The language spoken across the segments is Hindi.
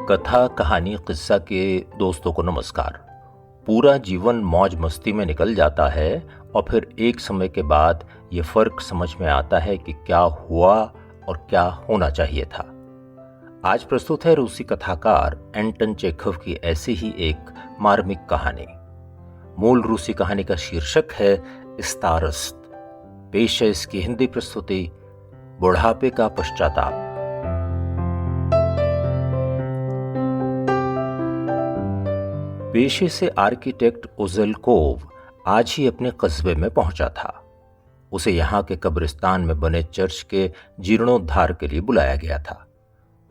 कथा कहानी किस्सा के दोस्तों को नमस्कार। पूरा जीवन मौज मस्ती में निकल जाता है और फिर एक समय के बाद ये फर्क समझ में आता है कि क्या हुआ और क्या होना चाहिए था। आज प्रस्तुत है रूसी कथाकार एंटन चेखव की ऐसी ही एक मार्मिक कहानी। मूल रूसी कहानी का शीर्षक है स्तारस्त। पेश है इसकी हिंदी प्रस्तुति बुढ़ापे का पश्चाताप। पेशे से आर्किटेक्ट उज़ेलकोव आज ही अपने कस्बे में पहुंचा था। उसे यहाँ के कब्रिस्तान में बने चर्च के जीर्णोद्धार के लिए बुलाया गया था।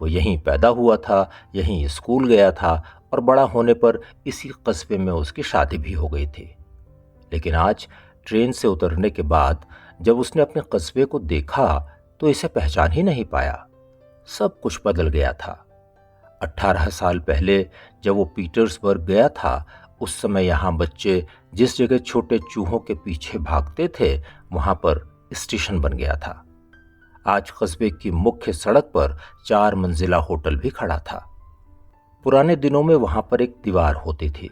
वो यहीं पैदा हुआ था, यहीं स्कूल गया था और बड़ा होने पर इसी कस्बे में उसकी शादी भी हो गई थी। लेकिन आज ट्रेन से उतरने के बाद जब उसने अपने कस्बे को देखा तो इसे पहचान ही नहीं पाया। सब कुछ बदल गया था। 18 साल पहले जब वो पीटर्सबर्ग गया था, उस समय यहाँ बच्चे जिस जगह छोटे चूहों के पीछे भागते थे वहां पर स्टेशन बन गया था। आज कस्बे की मुख्य सड़क पर 4 मंजिला होटल भी खड़ा था। पुराने दिनों में वहां पर एक दीवार होती थी,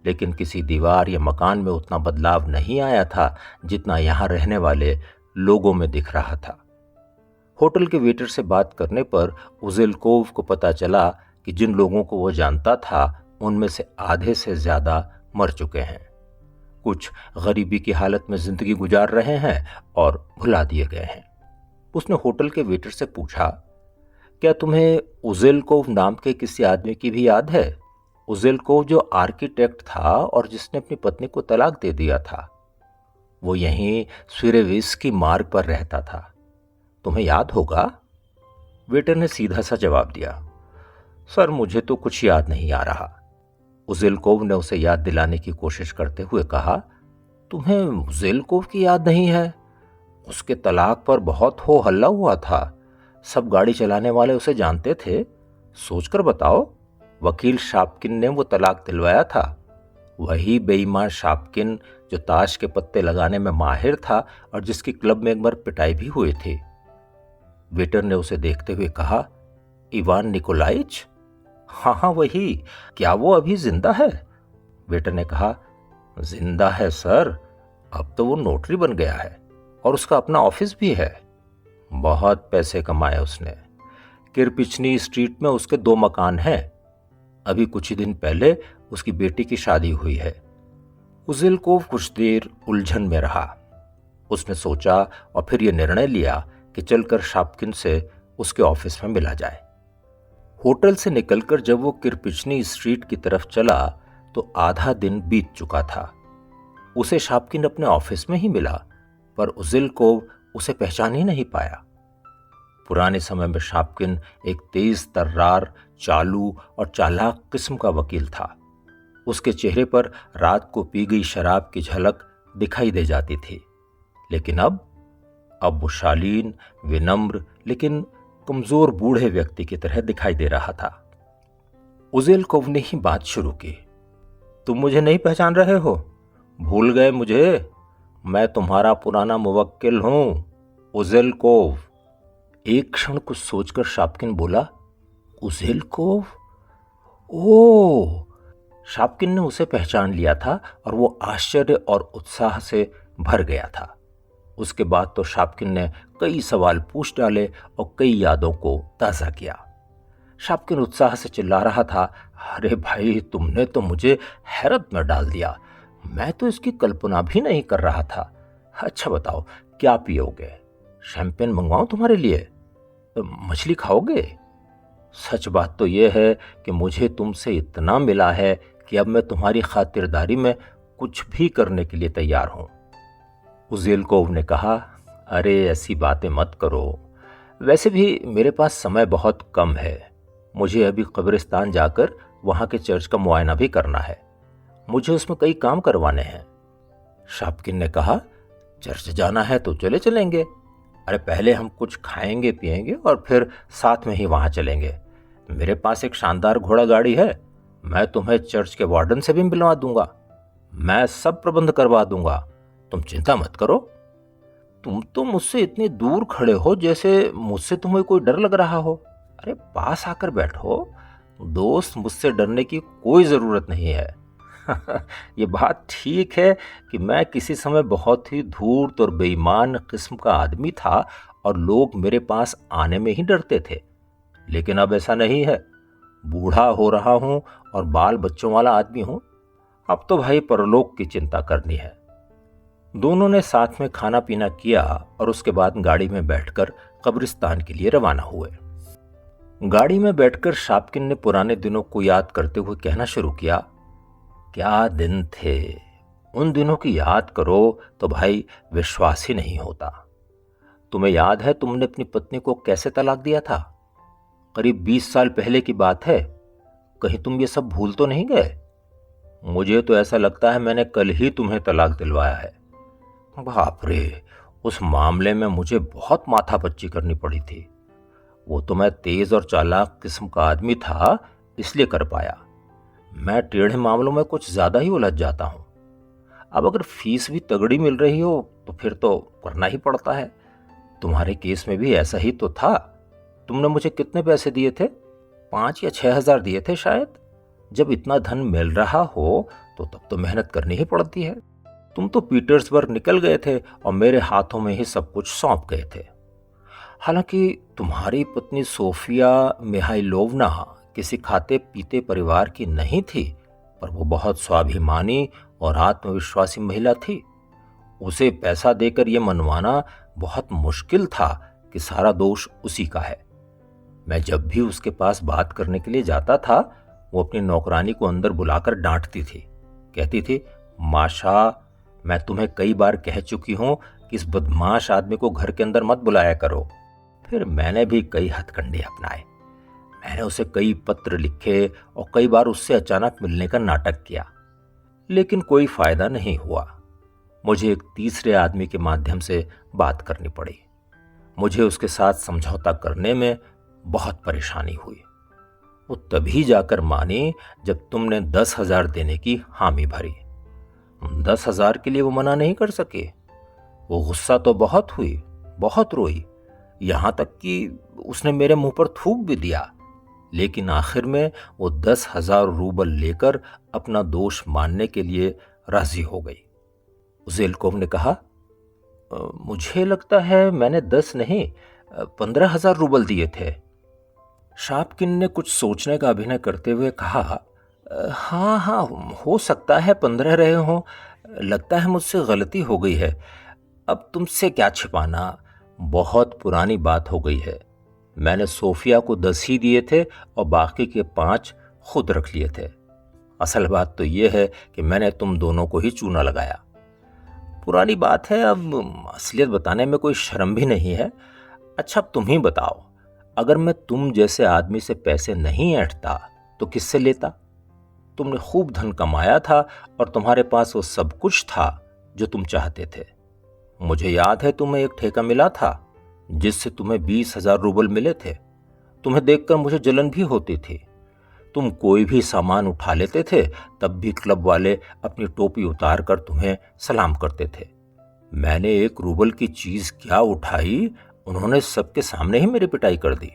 लेकिन किसी दीवार या मकान में उतना बदलाव नहीं आया था जितना यहाँ रहने वाले लोगों में दिख रहा था। होटल के वेटर से बात करने पर उज़ेलकोव को पता चला कि जिन लोगों को वो जानता था उनमें से आधे से ज्यादा मर चुके हैं। कुछ गरीबी की हालत में जिंदगी गुजार रहे हैं और भुला दिए गए हैं। उसने होटल के वेटर से पूछा, क्या तुम्हें उज़ेलकोव नाम के किसी आदमी की भी याद है? उज़ेलकोव जो आर्किटेक्ट था और जिसने अपनी पत्नी को तलाक दे दिया था। वो यहीं स्विरेविस्की मार्ग पर रहता था। तुम्हें याद होगा? वेटर ने सीधा सा जवाब दिया, सर मुझे तो कुछ याद नहीं आ रहा। उज़ेलकोव ने उसे याद दिलाने की कोशिश करते हुए कहा, तुम्हें उज़ेलकोव की याद नहीं है? उसके तलाक पर बहुत हो हल्ला हुआ था। सब गाड़ी चलाने वाले उसे जानते थे। सोचकर बताओ, वकील शापकिन ने वो तलाक दिलवाया था। वही बेईमान शापकिन जो ताश के पत्ते लगाने में माहिर था और जिसकी क्लब में एक बार पिटाई भी हुई थी। वेटर ने उसे देखते हुए कहा, इवान निकोलाइच? हाँ वही। क्या वो अभी जिंदा है? वेटर ने कहा, जिंदा है सर। अब तो वो नोटरी बन गया है और उसका अपना ऑफिस भी है। बहुत पैसे कमाए उसने। किरपिचनी स्ट्रीट में उसके 2 मकान हैं। अभी कुछ ही दिन पहले उसकी बेटी की शादी हुई है। उज़ेलकोव कुछ देर उलझन में रहा। उसने सोचा और फिर यह निर्णय लिया कि चलकर शापकिन से उसके ऑफिस में मिला जाए। होटल से निकलकर जब वो किरपिचनी स्ट्रीट की तरफ चला तो आधा दिन बीत चुका था। उसे शापकिन अपने ऑफिस में ही मिला, पर उज़ेलकोव उसे पहचान ही नहीं पाया। पुराने समय में शापकिन एक तेज तर्रार, चालू और चालाक किस्म का वकील था। उसके चेहरे पर रात को पी गई शराब की झलक दिखाई दे जाती थी। लेकिन अब वो शालीन, विनम्र लेकिन कमजोर बूढ़े व्यक्ति की तरह दिखाई दे रहा था। उज़ेलकोव ने ही बात शुरू की, तुम मुझे नहीं पहचान रहे हो? भूल गए मुझे? मैं तुम्हारा पुराना मुवक्किल हूं, उज़ेलकोव। एक क्षण कुछ सोचकर शापकिन बोला, उज़ेलकोव? ओह! शापकिन ने उसे पहचान लिया था और वो आश्चर्य और उत्साह से भर गया था। उसके बाद तो शापकिन ने कई सवाल पूछ डाले और कई यादों को ताज़ा किया। शापकिन उत्साह से चिल्ला रहा था, अरे भाई, तुमने तो मुझे हैरत में डाल दिया। मैं तो इसकी कल्पना भी नहीं कर रहा था। अच्छा बताओ, क्या पियोगे? शैंपेन मंगवाऊं तुम्हारे लिए? मछली खाओगे? सच बात तो यह है कि मुझे तुमसे इतना मिला है कि अब मैं तुम्हारी खातिरदारी में कुछ भी करने के लिए तैयार हूं। उज़ेलकोव ने कहा, अरे ऐसी बातें मत करो। वैसे भी मेरे पास समय बहुत कम है। मुझे अभी कब्रिस्तान जाकर वहां के चर्च का मुआयना भी करना है। मुझे उसमें कई काम करवाने हैं। शापकिन ने कहा, चर्च जाना है तो चलेंगे। अरे पहले हम कुछ खाएंगे पिएंगे और फिर साथ में ही वहां चलेंगे। मेरे पास एक शानदार घोड़ा गाड़ी है। मैं तुम्हें चर्च के वार्डन से भी मिलवा दूंगा। मैं सब प्रबंध करवा दूंगा। तुम चिंता मत करो। तुम तो मुझसे इतनी दूर खड़े हो जैसे मुझसे तुम्हें कोई डर लग रहा हो। अरे पास आकर बैठो, दोस्त, मुझसे डरने की कोई ज़रूरत नहीं है। ये बात ठीक है कि मैं किसी समय बहुत ही धूर्त और बेईमान किस्म का आदमी था और लोग मेरे पास आने में ही डरते थे, लेकिन अब ऐसा नहीं है। बूढ़ा हो रहा हूं और बाल बच्चों वाला आदमी हूं। अब तो भाई परलोक की चिंता करनी है। दोनों ने साथ में खाना पीना किया और उसके बाद गाड़ी में बैठकर कब्रिस्तान के लिए रवाना हुए। गाड़ी में बैठकर शापकिन ने पुराने दिनों को याद करते हुए कहना शुरू किया, क्या दिन थे। उन दिनों की याद करो तो भाई विश्वास ही नहीं होता। तुम्हें याद है तुमने अपनी पत्नी को कैसे तलाक दिया था? करीब 20 साल पहले की बात है। कहीं तुम ये सब भूल तो नहीं गए? मुझे तो ऐसा लगता है मैंने कल ही तुम्हें तलाक दिलवाया है। बाप रे, उस मामले में मुझे बहुत माथापच्ची करनी पड़ी थी। वो तो मैं तेज और चालाक किस्म का आदमी था, इसलिए कर पाया। मैं टेढ़े मामलों में कुछ ज्यादा ही उलझ जाता हूं। अब अगर फीस भी तगड़ी मिल रही हो तो फिर तो करना ही पड़ता है। तुम्हारे केस में भी ऐसा ही तो था। तुमने मुझे कितने पैसे दिए थे? 5 या 6 हजार दिए थे शायद। जब इतना धन मिल रहा हो तो तब तो मेहनत करनी ही पड़ती है। तुम तो पीटर्सबर्ग निकल गए थे और मेरे हाथों में ही सब कुछ सौंप गए थे। हालांकि तुम्हारी पत्नी सोफिया मिहाइलोवना किसी खाते पीते परिवार की नहीं थी, पर वो बहुत स्वाभिमानी और आत्मविश्वासी महिला थी। उसे पैसा देकर यह मनवाना बहुत मुश्किल था कि सारा दोष उसी का है। मैं जब भी उसके पास बात करने के लिए जाता था, वो अपनी नौकरानी को अंदर बुलाकर डांटती थी। कहती थी, माशा, मैं तुम्हें कई बार कह चुकी हूं कि इस बदमाश आदमी को घर के अंदर मत बुलाया करो। फिर मैंने भी कई हथकंडे अपनाए। मैंने उसे कई पत्र लिखे और कई बार उससे अचानक मिलने का नाटक किया, लेकिन कोई फायदा नहीं हुआ। मुझे एक तीसरे आदमी के माध्यम से बात करनी पड़ी। मुझे उसके साथ समझौता करने में बहुत परेशानी हुई। वो तभी जाकर मानी जब तुमने 10,000 देने की हामी भरी। 10,000 के लिए वो मना नहीं कर सके। वो गुस्सा तो बहुत हुई, बहुत रोई, यहां तक कि उसने मेरे मुंह पर थूक भी दिया। लेकिन आखिर में वो 10,000 रूबल लेकर अपना दोष मानने के लिए राजी हो गई। उजेलकोव ने कहा, मुझे लगता है मैंने 10 नहीं 15,000 रूबल दिए थे। शापकिन ने कुछ सोचने का अभिनय करते हुए कहा, हाँ हाँ, हो सकता है 15 रहे हों। लगता है मुझसे गलती हो गई है। अब तुमसे क्या छिपाना, बहुत पुरानी बात हो गई है। मैंने सोफिया को 10 ही दिए थे और बाकी के 5 खुद रख लिए थे। असल बात तो यह है कि मैंने तुम दोनों को ही चूना लगाया। पुरानी बात है, अब असलियत बताने में कोई शर्म भी नहीं है। अच्छा, अब तुम ही बताओ, अगर मैं तुम जैसे आदमी से पैसे नहीं ऐंठता तो किससे लेता? तुमने खूब धन कमाया था और तुम्हारे पास वो सब कुछ था जो तुम चाहते थे। मुझे याद है तुम्हें एक ठेका मिला था जिससे तुम्हें 20,000 रूबल मिले थे। तुम्हें देखकर मुझे जलन भी होती थी। तुम कोई भी सामान उठा लेते थे, तब भी क्लब वाले अपनी टोपी उतार कर तुम्हें सलाम करते थे। मैंने 1 रूबल की चीज क्या उठाई, उन्होंने सबके सामने ही मेरी पिटाई कर दी।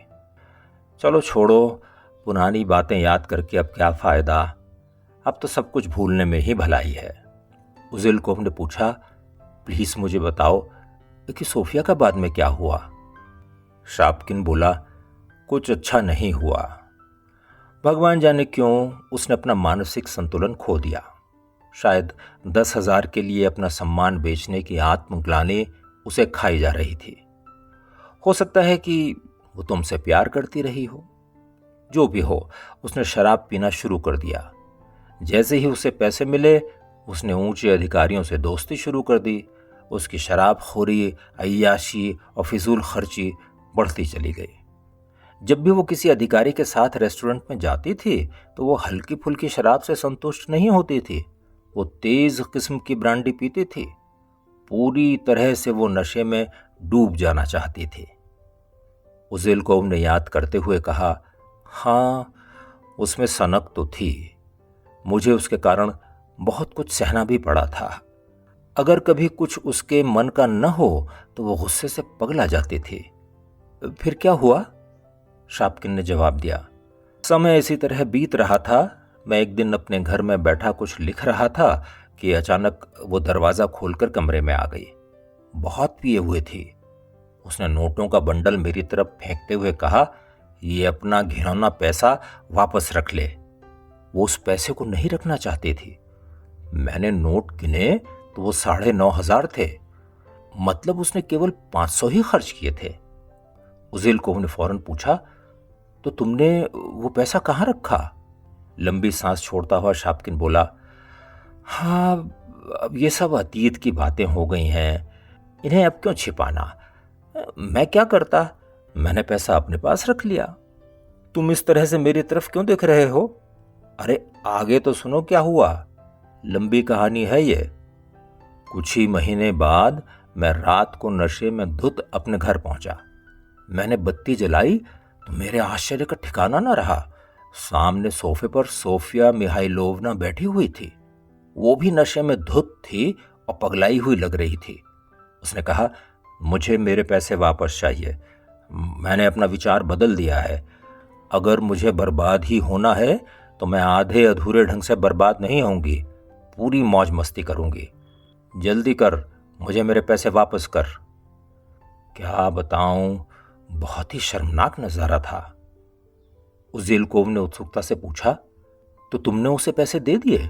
चलो छोड़ो, पुरानी बातें याद करके अब क्या फायदा। अब तो सब कुछ भूलने में ही भलाई है। उजिलकोव ने पूछा, प्लीज मुझे बताओ कि सोफिया का बाद में क्या हुआ? शापकिन बोला, कुछ अच्छा नहीं हुआ। भगवान जाने क्यों उसने अपना मानसिक संतुलन खो दिया। शायद 10,000 के लिए अपना सम्मान बेचने की आत्मग्लानि उसे खाई जा रही थी। हो सकता है कि वो तुमसे प्यार करती रही हो। जो भी हो, उसने शराब पीना शुरू कर दिया। जैसे ही उसे पैसे मिले, उसने ऊंचे अधिकारियों से दोस्ती शुरू कर दी। उसकी शराबखोरी, अय्याशी और फिजूल खर्ची बढ़ती चली गई। जब भी वो किसी अधिकारी के साथ रेस्टोरेंट में जाती थी तो वो हल्की फुल्की शराब से संतुष्ट नहीं होती थी। वो तेज किस्म की ब्रांडी पीती थी। पूरी तरह से वो नशे में डूब जाना चाहती थी। उजिलकोव ने याद करते हुए कहा, हाँ, उसमें सनक तो थी। मुझे उसके कारण बहुत कुछ सहना भी पड़ा था। अगर कभी कुछ उसके मन का न हो तो वो गुस्से से पगला जाती थी। फिर क्या हुआ? शापकिन ने जवाब दिया, समय इसी तरह बीत रहा था। मैं एक दिन अपने घर में बैठा कुछ लिख रहा था कि अचानक वो दरवाज़ा खोलकर कमरे में आ गई। बहुत पिए हुए थी। उसने नोटों का बंडल मेरी तरफ फेंकते हुए कहा, ये अपना घिनौना पैसा वापस रख ले। वो उस पैसे को नहीं रखना चाहती थी। मैंने नोट गिने तो वो 9,500 थे। मतलब उसने केवल 500 ही खर्च किए थे। उज़ेलकोव ने फौरन पूछा, तो तुमने वो पैसा कहाँ रखा? लंबी सांस छोड़ता हुआ शापकिन बोला, हाँ, अब ये सब अतीत की बातें हो गई हैं, इन्हें अब क्यों छिपाना। मैं क्या करता, मैंने पैसा अपने पास रख लिया। तुम इस तरह से मेरी तरफ क्यों देख रहे हो? अरे आगे तो सुनो क्या हुआ। लंबी कहानी है ये। कुछ ही महीने बाद मैं रात को नशे में धुत अपने घर पहुंचा। मैंने बत्ती जलाई तो मेरे आश्चर्य का ठिकाना न रहा। सामने सोफे पर सोफिया मिहाइलोवना बैठी हुई थी। वो भी नशे में धुत थी और पगलाई हुई लग रही थी। उसने कहा, मुझे मेरे पैसे वापस चाहिए। मैंने अपना विचार बदल दिया है। अगर मुझे बर्बाद ही होना है तो मैं आधे अधूरे ढंग से बर्बाद नहीं होंगी, पूरी मौज मस्ती करूंगी। जल्दी कर, मुझे मेरे पैसे वापस कर। क्या बताऊं, बहुत ही शर्मनाक नजारा था। उज़ेलकोव ने उत्सुकता से पूछा, तो तुमने उसे पैसे दे दिए?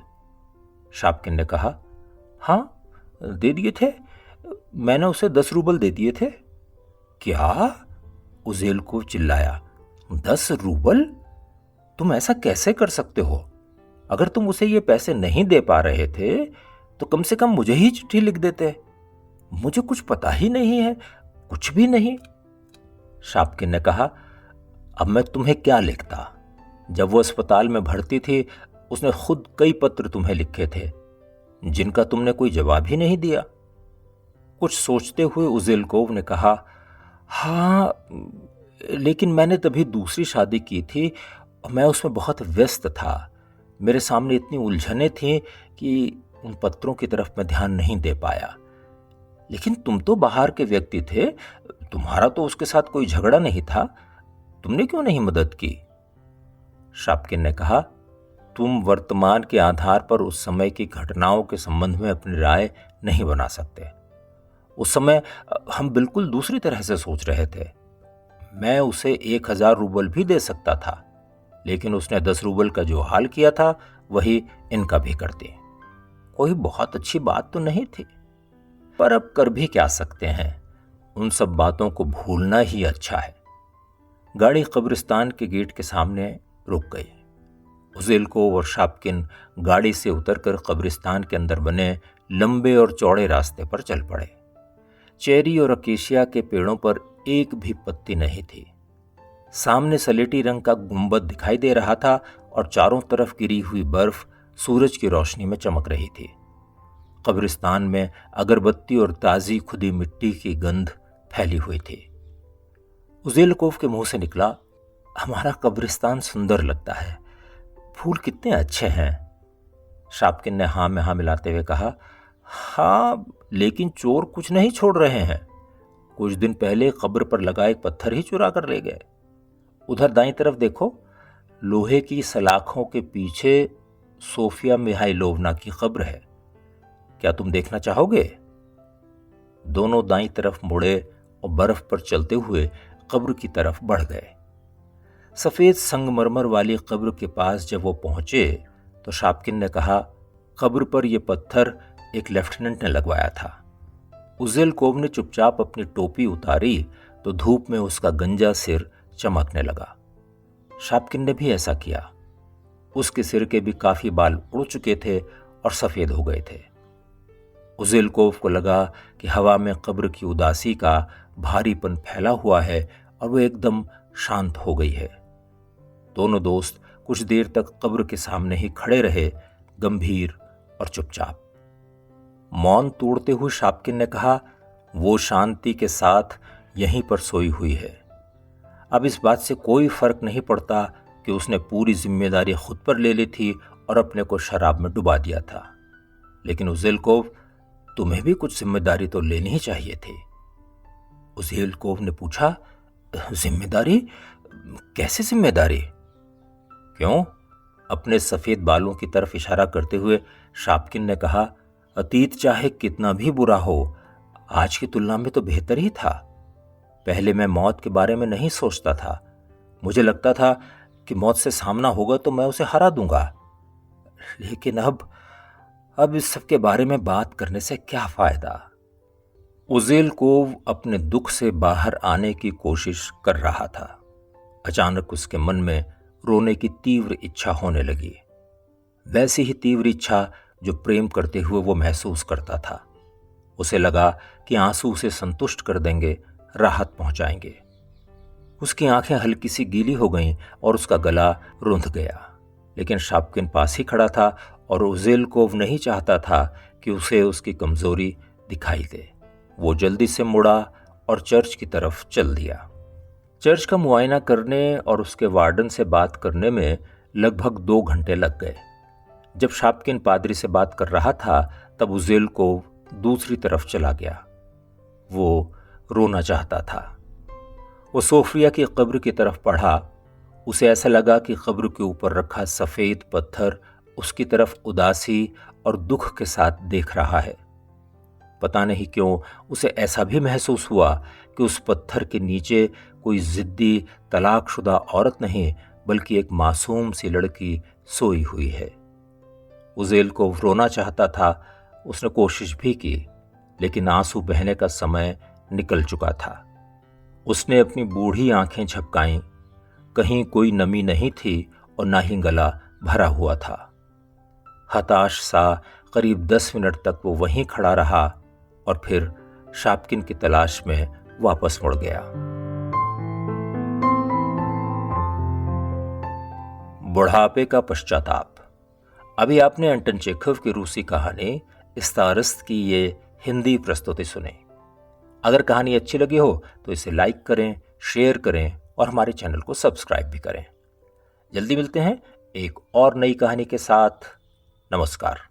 शापकिन ने कहा, हाँ, दे दिए थे। मैंने उसे 10 रूबल दे दिए थे। क्या? उज़ेलकोव चिल्लाया, 10 रूबल? तुम ऐसा कैसे कर सकते हो? अगर तुम उसे ये पैसे नहीं दे पा रहे थे तो कम से कम मुझे ही चिट्ठी लिख देते। मुझे कुछ पता ही नहीं है, कुछ भी नहीं। शापकिन ने कहा, अब मैं तुम्हें क्या लिखता? जब वो अस्पताल में भर्ती थी उसने खुद कई पत्र तुम्हें लिखे थे जिनका तुमने कोई जवाब ही नहीं दिया। कुछ सोचते हुए उज़ेलकोव ने कहा, हाँ, लेकिन मैंने तभी दूसरी शादी की थी और मैं उसमें बहुत व्यस्त था। मेरे सामने इतनी उलझनें थीं कि उन पत्रों की तरफ मैं ध्यान नहीं दे पाया। लेकिन तुम तो बाहर के व्यक्ति थे, तुम्हारा तो उसके साथ कोई झगड़ा नहीं था, तुमने क्यों नहीं मदद की? शापकिन ने कहा, तुम वर्तमान के आधार पर उस समय की घटनाओं के संबंध में अपनी राय नहीं बना सकते। उस समय हम बिल्कुल दूसरी तरह से सोच रहे थे। मैं उसे 1,000 रूबल भी दे सकता था, लेकिन उसने 10 रूबल का जो हाल किया था वही इनका भी करती। कोई बहुत अच्छी बात तो नहीं थी, पर अब कर भी क्या सकते हैं। उन सब बातों को भूलना ही अच्छा है। गाड़ी कब्रिस्तान के गेट के सामने रुक गई। उज़ेलकोव और शापकिन गाड़ी से उतरकर कब्रिस्तान के अंदर बने लंबे और चौड़े रास्ते पर चल पड़े। चेरी और अकेशिया के पेड़ों पर एक भी पत्ती नहीं थी। सामने सलेटी रंग का गुंबद दिखाई दे रहा था और चारों तरफ गिरी हुई बर्फ सूरज की रोशनी में चमक रही थी। कब्रिस्तान में अगरबत्ती और ताजी खुदी मिट्टी की गंध फैली हुई थी। उज़ेलकोव के मुंह से निकला, हमारा कब्रिस्तान सुंदर लगता है, फूल कितने अच्छे हैं। शापकिन ने हाँ में हाँ मिलाते हुए कहा, हाँ, लेकिन चोर कुछ नहीं छोड़ रहे हैं। कुछ दिन पहले कब्र पर लगा एक पत्थर ही चुरा कर ले गए। उधर दाईं तरफ देखो, लोहे की सलाखों के पीछे सोफिया मिहाइलोवना की कब्र है। क्या तुम देखना चाहोगे? दोनों दाईं तरफ मुड़े और बर्फ पर चलते हुए कब्र की तरफ बढ़ गए। सफेद संगमरमर वाली कब्र के पास जब वो पहुंचे तो शापकिन ने कहा, कब्र पर यह पत्थर एक लेफ्टिनेंट ने लगवाया था। उज़ेलकोव ने चुपचाप अपनी टोपी उतारी तो धूप में उसका गंजा सिर चमकने लगा। शापकिन ने भी ऐसा किया। उसके सिर के भी काफी बाल उड़ चुके थे और सफेद हो गए थे। उज़ेलकोव को लगा कि हवा में कब्र की उदासी का भारीपन फैला हुआ है और वो एकदम शांत हो गई है। दोनों दोस्त कुछ देर तक कब्र के सामने ही खड़े रहे, गंभीर और चुपचाप। मौन तोड़ते हुए शापकिन ने कहा, वो शांति के साथ यहीं पर सोई हुई है। अब इस बात से कोई फर्क नहीं पड़ता कि उसने पूरी जिम्मेदारी खुद पर ले ली थी और अपने को शराब में डुबा दिया था। लेकिन उज़ेलकोव, तुम्हें भी कुछ जिम्मेदारी तो लेनी ही चाहिए थी। उज़ेलकोव ने पूछा, जिम्मेदारी? कैसे जिम्मेदारी? क्यों? अपने सफेद बालों की तरफ इशारा करते हुए शापकिन ने कहा, अतीत चाहे कितना भी बुरा हो, आज की तुलना में तो बेहतर ही था। पहले मैं मौत के बारे में नहीं सोचता था। मुझे लगता था कि मौत से सामना होगा तो मैं उसे हरा दूंगा। लेकिन अब इस सब के बारे में बात करने से क्या फायदा? उज़ेल कोव अपने दुख से बाहर आने की कोशिश कर रहा था। अचानक उसके मन में रोने की तीव्र इच्छा होने लगी, वैसी ही तीव्र इच्छा जो प्रेम करते हुए वो महसूस करता था। उसे लगा कि आंसू उसे संतुष्ट कर देंगे, राहत पहुंचाएंगे। उसकी आंखें हल्की सी गीली हो गईं और उसका गला रुंध गया। लेकिन शापकिन पास ही खड़ा था और उज़ेल कोव नहीं चाहता था कि उसे उसकी कमजोरी दिखाई दे। वो जल्दी से मुड़ा और चर्च की तरफ चल दिया। चर्च का मुआयना करने और उसके वार्डन से बात करने में लगभग 2 घंटे लग गए। जब शापकिन पादरी से बात कर रहा था तब उज़ेल कोव दूसरी तरफ चला गया। वो रोना चाहता था। वो सोफिया की कब्र की तरफ बढ़ा। उसे ऐसा लगा कि कब्र के ऊपर रखा सफेद पत्थर उसकी तरफ उदासी और दुख के साथ देख रहा है। पता नहीं क्यों उसे ऐसा भी महसूस हुआ कि उस पत्थर के नीचे कोई जिद्दी तलाकशुदा औरत नहीं बल्कि एक मासूम सी लड़की सोई हुई है। उज़ेल को रोना चाहता था। उसने कोशिश भी की, लेकिन आंसू बहने का समय निकल चुका था। उसने अपनी बूढ़ी आंखें झपकाईं। कहीं कोई नमी नहीं थी और ना ही गला भरा हुआ था। हताश सा करीब 10 मिनट तक वो वहीं खड़ा रहा और फिर शापकिन की तलाश में वापस मुड़ गया। बुढ़ापे का पश्चाताप। अभी आपने एंटन चेखव की रूसी कहानी इस्तारस्त की ये हिंदी प्रस्तुति सुनी। अगर कहानी अच्छी लगी हो तो इसे लाइक करें, शेयर करें और हमारे चैनल को सब्सक्राइब भी करें। जल्दी मिलते हैं एक और नई कहानी के साथ। नमस्कार।